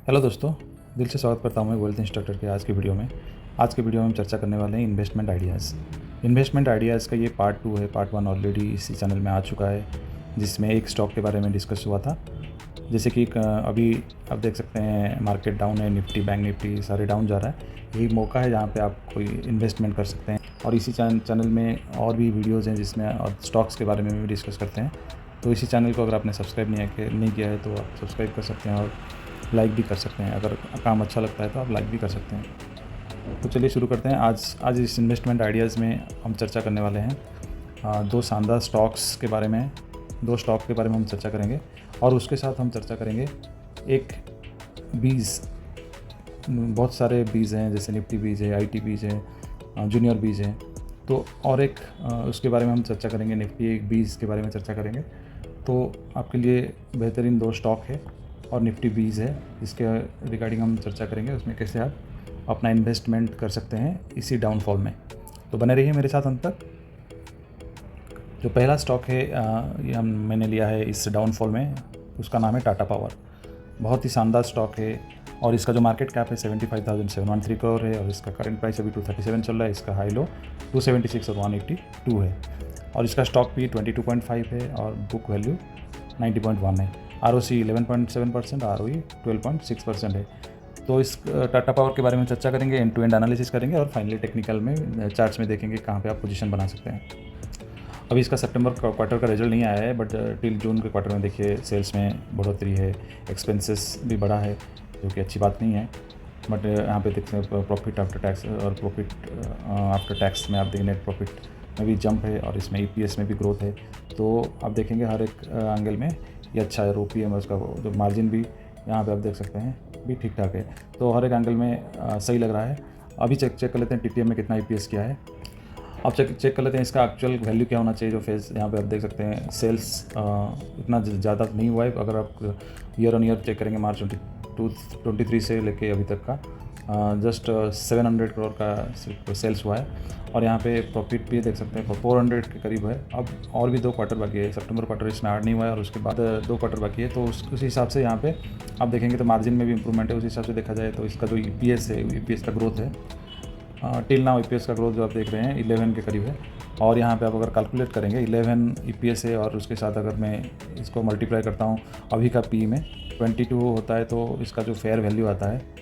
Hello दोस्तों, दिल से स्वागत करता हूँ मैं वेल्थ इंस्ट्रक्टर के आज की वीडियो में। आज के वीडियो में हम चर्चा करने वाले हैं इन्वेस्टमेंट आइडियाज़। इन्वेस्टमेंट आइडियाज़ का ये पार्ट 2 है। पार्ट 1 ऑलरेडी इसी चैनल में आ चुका है, जिसमें एक स्टॉक के बारे में डिस्कस हुआ था। जैसे कि अभी आप देख सकते हैं मार्केट डाउन है, निफ्टी, बैंक निफ्टी सारे डाउन जा रहा है। यही मौका है जहाँ पे आप कोई इन्वेस्टमेंट कर सकते हैं। और इसी चैनल में और भी वीडियोज़ हैं जिसमें और स्टॉक्स के बारे में भी डिस्कस करते हैं। तो इसी चैनल को अगर आपने सब्सक्राइब नहीं किया है तो आप सब्सक्राइब कर सकते हैं और लाइक भी कर सकते हैं। अगर काम अच्छा लगता है तो आप लाइक भी कर सकते हैं। तो चलिए शुरू करते हैं। आज इस इन्वेस्टमेंट आइडियाज़ में हम चर्चा करने वाले हैं दो शानदार स्टॉक्स के बारे में। दो स्टॉक के बारे में हम चर्चा करेंगे और उसके साथ हम चर्चा करेंगे एक बीज। बहुत सारे बीज हैं, जैसे निफ्टी बीज है, आईटी बीज है, जूनियर बीज है। तो और एक उसके बारे में हम चर्चा करेंगे, निफ्टी एक बीज के बारे में चर्चा करेंगे। तो आपके लिए बेहतरीन दो स्टॉक है और निफ्टी बीज है, इसके रिगार्डिंग हम चर्चा करेंगे। उसमें कैसे आप अपना इन्वेस्टमेंट कर सकते हैं इसी डाउनफॉल में। तो बने रहिए मेरे साथ अंत तक। जो पहला स्टॉक है ये मैंने लिया है इस डाउनफॉल में, उसका नाम है टाटा पावर। बहुत ही शानदार स्टॉक है और इसका जो मार्केट कैप है 75,713 करोड़ है और इसका करंट प्राइस अभी 237 चल रहा है। इसका हाई लो 276 और 182 है और इसका स्टॉक भी 22.5 है और बुक वैल्यू 90.1 है। ROC 11.7%, ROE 12.6% है। तो इस टाटा पावर के बारे में चर्चा करेंगे, एंड टू एंड एनालिसिस करेंगे और फाइनली टेक्निकल में चार्ट्स में देखेंगे कहाँ पे आप पोजीशन बना सकते हैं। अभी इसका सितंबर क्वार्टर का रिजल्ट नहीं आया है, बट टिल जून के क्वार्टर में देखिए सेल्स में बढ़ोतरी है, एक्सपेंसेस भी बढ़ा है, जो कि अच्छी बात नहीं है। बट यहाँ पे देखते हैं प्रॉफिट आफ्टर टैक्स और प्रॉफिट आफ्टर टैक्स में आप देखें नेट प्रॉफिट में भी जंप है और इसमें EPS में भी ग्रोथ है। तो आप देखेंगे हर एक एंगल में ये अच्छा है। OPM उसका जो मार्जिन भी यहाँ पे आप देख सकते हैं भी ठीक ठाक है। तो हर एक एंगल में सही लग रहा है। अभी चेक कर लेते हैं TTM में कितना EPS क्या है। अब चेक कर लेते हैं इसका एक्चुअल वैल्यू क्या होना चाहिए। जो फेस यहाँ पे आप देख सकते हैं सेल्स इतना ज़्यादा नहीं हुआ है। अगर आप ईयर ऑन ईयर चेक करेंगे मार्च 2023 से लेके अभी तक का जस्ट 700 करोड़ का सिर्फ सेल्स हुआ है। और यहाँ पे प्रॉफिट भी देख सकते हैं 400 के करीब है। अब और भी 2 क्वार्टर बाकी है। सितंबर क्वार्टर इसमें ऐड नहीं हुआ है और उसके बाद 2 क्वार्टर बाकी है। तो उस हिसाब से यहाँ पे आप देखेंगे तो मार्जिन में भी इंप्रूवमेंट है। उस हिसाब से देखा जाए तो इसका जो EPS है, EPS का ग्रोथ है टिल नाउ EPS का ग्रोथ जो आप देख रहे हैं 11 के करीब है। और यहाँ पे आप अगर कैलकुलेट करेंगे 11 EPS है और उसके साथ अगर मैं इसको मल्टीप्लाई करता हूँ अभी का P में 22 होता है, तो इसका जो फेयर वैल्यू आता है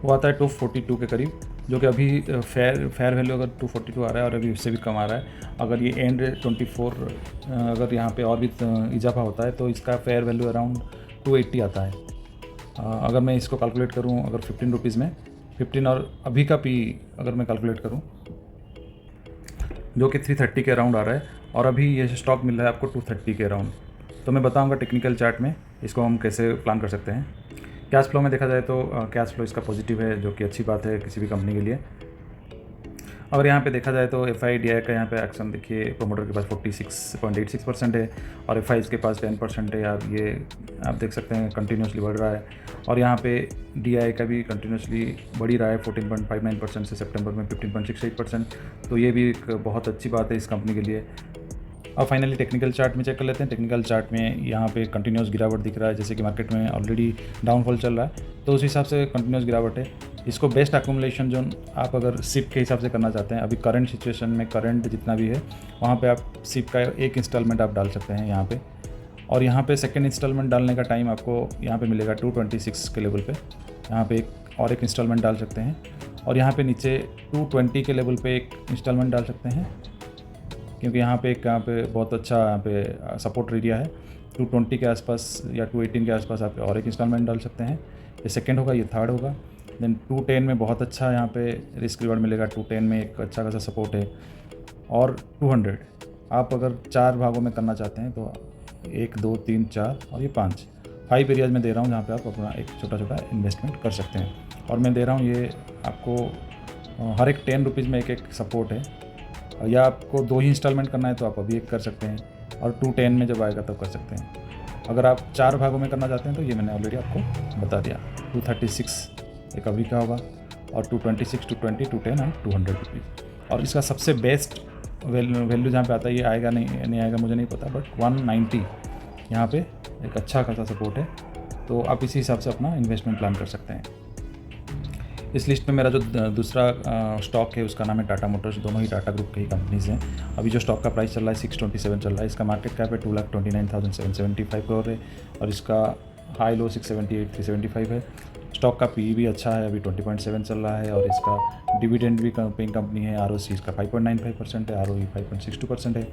वो आता है 242 के करीब, जो कि अभी फेयर वैल्यू अगर 242 आ रहा है और अभी उससे भी कम आ रहा है। अगर ये एंड 24 अगर यहाँ पे और भी इजाफा होता है तो इसका फेयर वैल्यू अराउंड 280 आता है। अगर मैं इसको कैलकुलेट करूँ अगर 15 रुपीज़ में 15 और अभी का P अगर मैं कैलकुलेट करूं जो कि 330 के अराउंड आ रहा है और अभी ये स्टॉक मिल रहा है आपको 230 के अराउंड। तो मैं बताऊंगा टेक्निकल चार्ट में इसको हम कैसे प्लान कर सकते हैं। कैश फ्लो में देखा जाए तो कैश फ्लो इसका पॉजिटिव है, जो कि अच्छी बात है किसी भी कंपनी के लिए। अगर यहाँ पे देखा जाए तो FIDI का यहाँ पे एक्शन देखिए, प्रोमोटर के पास 46.86% है और FI के पास 10% है। यार ये आप देख सकते हैं कंटिन्यूसली बढ़ रहा है। और यहाँ पे DI का भी कंटिन्यूसली बढ़ ही रहा है 14.59% से सितंबर में 15.68%। तो ये भी एक बहुत अच्छी बात है इस कंपनी के लिए। अब फाइनली टेक्निकल चार्ट में चेक कर लेते हैं। टेक्निकल चार्ट में यहाँ पे कंटिन्यूस गिरावट दिख रहा है, जैसे कि मार्केट में ऑलरेडी डाउनफॉल चल रहा है तो उस हिसाब से कंटिन्यूस गिरावट है। इसको बेस्ट एक्यूमुलेशन जोन आप अगर SIP के हिसाब से करना चाहते हैं, अभी करंट सिचुएशन में करंट जितना भी है वहाँ पे आप SIP का एक इंस्टॉलमेंट आप डाल सकते हैं यहाँ पे। और यहाँ पे सेकेंड इंस्टॉलमेंट डालने का टाइम आपको यहाँ पे मिलेगा 226 के लेवल पे। यहाँ पे एक इंस्टॉलमेंट डाल सकते हैं और यहाँ पे नीचे 220 के लेवल पे एक इंस्टॉलमेंट डाल सकते हैं, क्योंकि यहाँ पे बहुत अच्छा यहाँ पे सपोर्ट एरिया है। 220 के आसपास या 218 के आसपास आप और एक इंस्टॉलमेंट डाल सकते हैं। ये सेकंड होगा, ये थर्ड होगा। देन 210 में बहुत अच्छा यहाँ पे रिस्क रिवार्ड मिलेगा। 210 में एक अच्छा खासा सपोर्ट है। और 200 आप अगर 4 भागों में करना चाहते हैं तो 1 2 3 4 और ये 5 एरियाज़ में दे रहा हूँ जहाँ पे आप अपना एक छोटा छोटा इन्वेस्टमेंट कर सकते हैं। और मैं दे रहा हूँ ये आपको हर एक 10 रुपीज़ में एक सपोर्ट है। या आपको 2 ही इंस्टॉलमेंट करना है तो आप अभी एक कर सकते हैं और 210 में जब आएगा तब कर सकते हैं। अगर आप 4 भागों में करना चाहते हैं तो ये मैंने ऑलरेडी आपको बता दिया। 236 एक अभी का होगा और 226 220 210 एंड 200 रुपीज़। और इसका सबसे बेस्ट वैल्यू जहाँ पे आता है, ये आएगा नहीं आएगा मुझे नहीं पता, बट 190 यहाँ पे एक अच्छा खासा सपोर्ट है तो आप इसी हिसाब से अपना इन्वेस्टमेंट प्लान कर सकते हैं। इस लिस्ट में मेरा जो दूसरा स्टॉक है उसका नाम है टाटा मोटर्स। दोनों ही टाटा ग्रुप की ही कंपनीज़ हैं। अभी जो स्टॉक का प्राइस चल रहा है 627 चल रहा है। इसका मार्केट कैप है 2,29,775 करोड़ है और इसका हाई लो 678 375 है। स्टॉक का पी भी अच्छा है, अभी 20.7 चल रहा है और इसका डिविडेंड भी पेइंग कंपनी है। ROC इसका 5.95% है, ROE 5.62% है।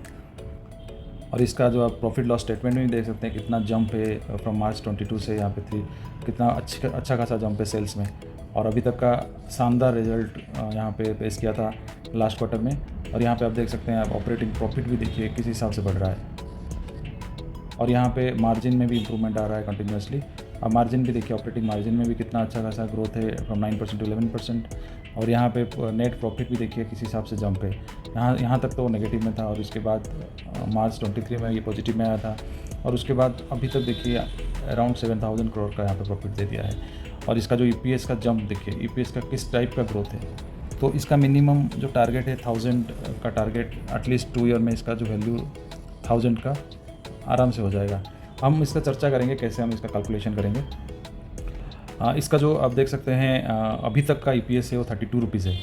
और इसका जो आप प्रॉफिट लॉस स्टेटमेंट में भी देख सकते हैं कितना जंप है फ्रॉम मार्च 22 से यहाँ पे 3, कितना अच्छा खासा जंप है सेल्स में। और अभी तक का शानदार रिजल्ट यहाँ पे पेश किया था लास्ट क्वार्टर में। और यहाँ पे आप देख सकते हैं, आप ऑपरेटिंग प्रॉफिट भी देखिए किस हिसाब से बढ़ रहा है और यहाँ पे मार्जिन में भी इम्प्रूवमेंट आ रहा है कंटिन्यूसली। अब मार्जिन भी देखिए, ऑपरेटिंग मार्जिन में भी कितना अच्छा खासा ग्रोथ है फ्रॉम 9% टू 11%। और यहाँ पे नेट प्रॉफिट भी देखिए किस हिसाब से जंप है। यहाँ तक तो नेगेटिव में था और उसके बाद मार्च 23 में ये पॉजिटिव में आया था और उसके बाद अभी तक देखिए अराउंड 7,000 करोड़ का यहाँ पे प्रॉफिट दे दिया है। और इसका जो EPS का जंप देखिए, EPS का किस टाइप का ग्रोथ है। तो इसका मिनिमम जो टारगेट है 1000 का टारगेट, एटलीस्ट 2 ईयर में इसका जो वैल्यू 1000 का आराम से हो जाएगा। हम इसका चर्चा करेंगे कैसे हम इसका कैलकुलेशन करेंगे। इसका जो आप देख सकते हैं अभी तक का EPS है वो 32 रुपीज़ है।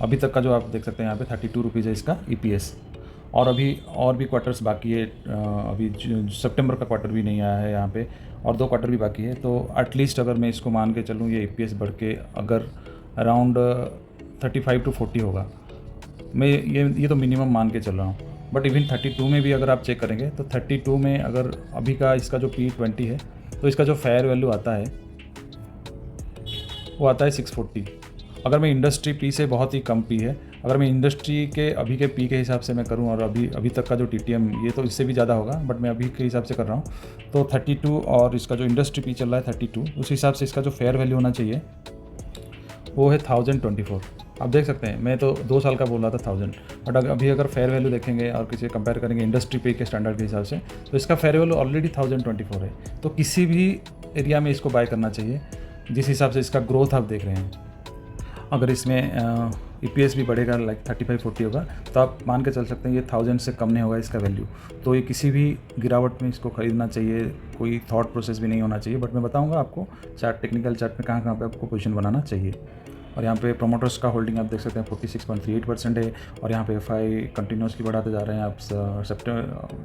अभी तक का जो आप देख सकते हैं यहाँ पे 32 रुपीज़ है इसका EPS। और अभी और भी क्वार्टर्स बाकी है। अभी सितंबर का क्वार्टर भी नहीं आया है यहाँ पे और 2 क्वार्टर भी बाकी है। तो एटलीस्ट अगर मैं इसको मान के चलूँ ये EPS बढ़ के अगर अराउंड 35 to 40 होगा, मैं ये तो मिनिमम मान के चल रहा हूँ। बट इवन 32 में भी अगर आप चेक करेंगे तो 32 में अगर अभी का इसका जो P20 है तो इसका जो फेयर वैल्यू आता है वो आता है 640। अगर मैं इंडस्ट्री P से बहुत ही कम P है, अगर मैं इंडस्ट्री के अभी के P के हिसाब से मैं करूं और अभी तक का जो TTM ये तो इससे भी ज़्यादा होगा, बट मैं अभी के हिसाब से कर रहा हूं तो 32 और इसका जो इंडस्ट्री P चल रहा है 32, उस हिसाब से इसका जो फेयर वैल्यू होना चाहिए वो है 1024। आप देख सकते हैं, मैं तो 2 साल का बोल रहा था 1000, बट अगर फेयर वैल्यू देखेंगे और किसी कंपेयर करेंगे इंडस्ट्री पे के स्टैंडर्ड के हिसाब से तो इसका फेयर वैल्यू ऑलरेडी 1024 है। तो किसी भी एरिया में इसको बाय करना चाहिए जिस हिसाब से इसका ग्रोथ आप देख रहे हैं। अगर इसमें EPS भी बढ़ेगा लाइक 35-40 होगा तो आप मान के चल सकते हैं ये 1000 से कम नहीं होगा इसका वैल्यू। तो ये किसी भी गिरावट में इसको ख़रीदना चाहिए, कोई थॉट प्रोसेस भी नहीं होना चाहिए। बट मैं बताऊंगा आपको टेक्निकल चार्ट में कहाँ पे आपको पोजीशन बनाना चाहिए। और यहाँ पे प्रोमोटर्स का होल्डिंग आप देख सकते हैं 46.38% है और यहाँ पे FI कंटिन्यूसली बढ़ाते जा रहे हैं। आप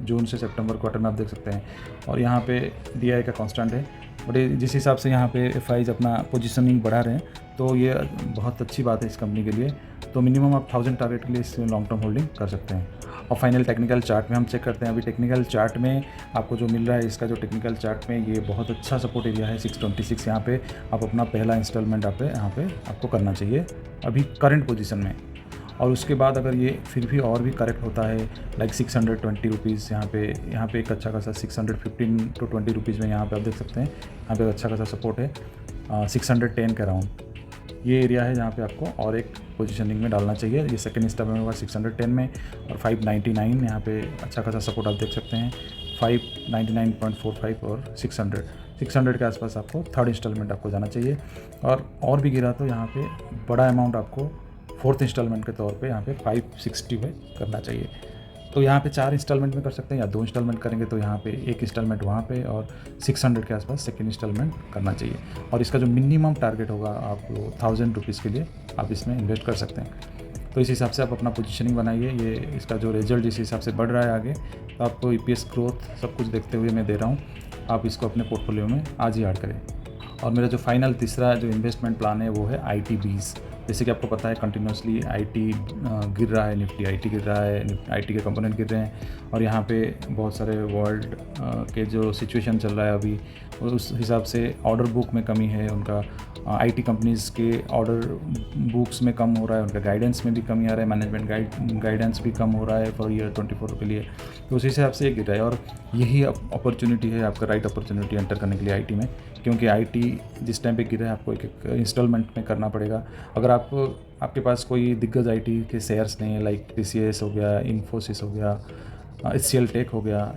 जून से सितंबर क्वार्टर में आप देख सकते हैं। और यहाँ पे DI का कांस्टेंट है, बट जिस हिसाब से यहाँ पे FIs अपना पोजीशनिंग बढ़ा रहे हैं तो ये बहुत अच्छी बात है इस कंपनी के लिए। तो मिनिमम आप 1000 टारगेट के लिए इसमें लॉन्ग टर्म होल्डिंग कर सकते हैं। और फाइनल टेक्निकल चार्ट में हम चेक करते हैं। अभी टेक्निकल चार्ट में आपको जो मिल रहा है, इसका जो टेक्निकल चार्ट में ये बहुत अच्छा सपोर्ट एरिया है 626। यहाँ पे आप अपना पहला इंस्टॉलमेंट यहाँ पे आपको करना चाहिए अभी करंट पोजीशन में। और उसके बाद अगर ये फिर भी और भी करेक्ट होता है लाइक 620 रुपीज़, यहाँ पे एक अच्छा खासा 615 to 20 रुपीज़ में यहाँ पे आप देख सकते हैं यहाँ पे अच्छा खासा सपोर्ट है 610 के अराउंड। ये एरिया है जहाँ पे आपको और एक पोजीशनिंग में डालना चाहिए। ये सेकंड इंस्टॉलमेंट होगा 610 में और 599 यहाँ पे अच्छा खासा सपोर्ट आप देख सकते हैं 599.45 और 600 के आसपास आपको थर्ड इंस्टॉलमेंट आपको जाना चाहिए। और भी गिरा तो यहाँ पे बड़ा अमाउंट आपको फोर्थ इंस्टॉलमेंट के तौर पे यहाँ पे 560 में करना चाहिए। तो यहाँ पे 4 इंस्टॉलमेंट में कर सकते हैं या 2 इंस्टॉलमेंट करेंगे तो यहाँ पे 1 इंस्टॉलमेंट वहाँ पे और 600 के आसपास सेकेंड इंस्टॉलमेंट करना चाहिए। और इसका जो मिनिमम टारगेट होगा आप 1000 रुपीज़ के लिए आप इसमें इन्वेस्ट कर सकते हैं। तो इस हिसाब से आप अपना पोजीशनिंग बनाइए। ये इसका जो रिजल्ट जिस हिसाब से बढ़ रहा है आगे, तो आपको EPS ग्रोथ सब कुछ देखते हुए मैं दे रहा हूँ, आप इसको अपने पोर्टफोलियो में आज ही ऐड करें। और मेरा जो फाइनल तीसरा जो इन्वेस्टमेंट प्लान है वो है ITBs। जैसे कि आपको पता है कंटिन्यूसली IT गिर रहा है, निफ्टी IT गिर रहा है, IT के कंपोनेंट गिर रहे हैं। और यहाँ पे बहुत सारे वर्ल्ड के जो सिचुएशन चल रहा है अभी, उस हिसाब से ऑर्डर बुक में कमी है। उनका IT कंपनीज़ के ऑर्डर बुक्स में कम हो रहा है, उनका गाइडेंस में भी कमी आ रहा है, मैनेजमेंट गाइडेंस भी कम हो रहा है फॉर ईयर 24 के लिए। तो उसी हिसाब से ये गिर रहा है और यही अपॉर्चुनिटी है आपका, राइट अपॉर्चुनिटी एंटर करने के लिए IT में। क्योंकि IT जिस टाइम पे गिरा है आपको एक इंस्टॉलमेंट में करना पड़ेगा। अगर आपके पास कोई दिग्गज IT के शेयर्स नहीं है लाइक TCS हो गया, इन्फोसिस हो गया, HCL टेक हो गया,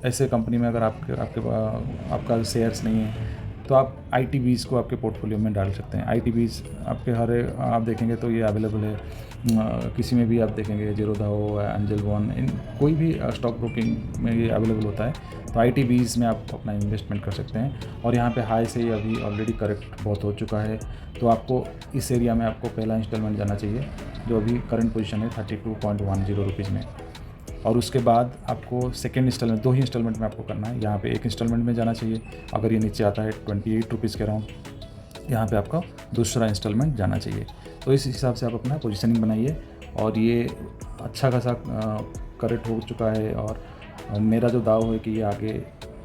ऐसे कंपनी में अगर आपका शेयर्स नहीं है तो आप ITBs को आपके पोर्टफोलियो में डाल सकते हैं। ITBs आपके आप देखेंगे तो ये अवेलेबल है किसी में भी आप देखेंगे, जीरोधा हो, एंजल वन, इन कोई भी स्टॉक ब्रोकिंग में ये अवेलेबल होता है। तो ITBs में आप अपना इन्वेस्टमेंट कर सकते हैं। और यहाँ पे हाई से ही अभी ऑलरेडी करेक्ट बहुत हो चुका है, तो आपको इस एरिया में आपको पहला इंस्टॉलमेंट जाना चाहिए, जो अभी करंट पोजीशन है 32.10 रुपीज़ में। और उसके बाद आपको सेकेंड इंस्टॉलमेंट, 2 ही इंस्टॉलमेंट में आपको करना है। यहाँ पे एक इंस्टॉलमेंट में जाना चाहिए, अगर ये नीचे आता है 28 रुपीज़ के अराउंड, यहाँ पे आपका दूसरा इंस्टॉलमेंट जाना चाहिए। तो इस हिसाब से आप अपना पोजीशनिंग बनाइए। और ये अच्छा खासा करेक्ट हो चुका है, और मेरा जो दाव है कि ये आगे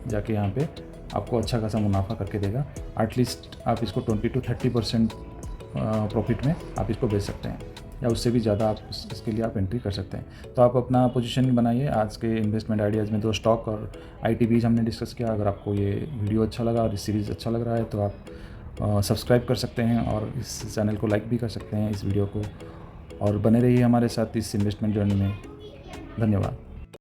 जाके यहाँ पे आपको अच्छा खासा मुनाफा करके देगा। एटलीस्ट आप इसको 20 to 30% प्रॉफिट में आप इसको बेच सकते हैं, या उससे भी ज़्यादा आप इसके लिए आप एंट्री कर सकते हैं। तो आप अपना पोजीशनिंग बनाइए। आज के इन्वेस्टमेंट आइडियाज़ में 2 स्टॉक और ITBs हमने डिस्कस किया। अगर आपको ये वीडियो अच्छा लगा और इस सीरीज़ अच्छा लग रहा है तो आप सब्सक्राइब कर सकते हैं, और इस चैनल को लाइक भी कर सकते हैं, इस वीडियो को। और बने रहिए हमारे साथ इस इन्वेस्टमेंट जर्नी में। धन्यवाद।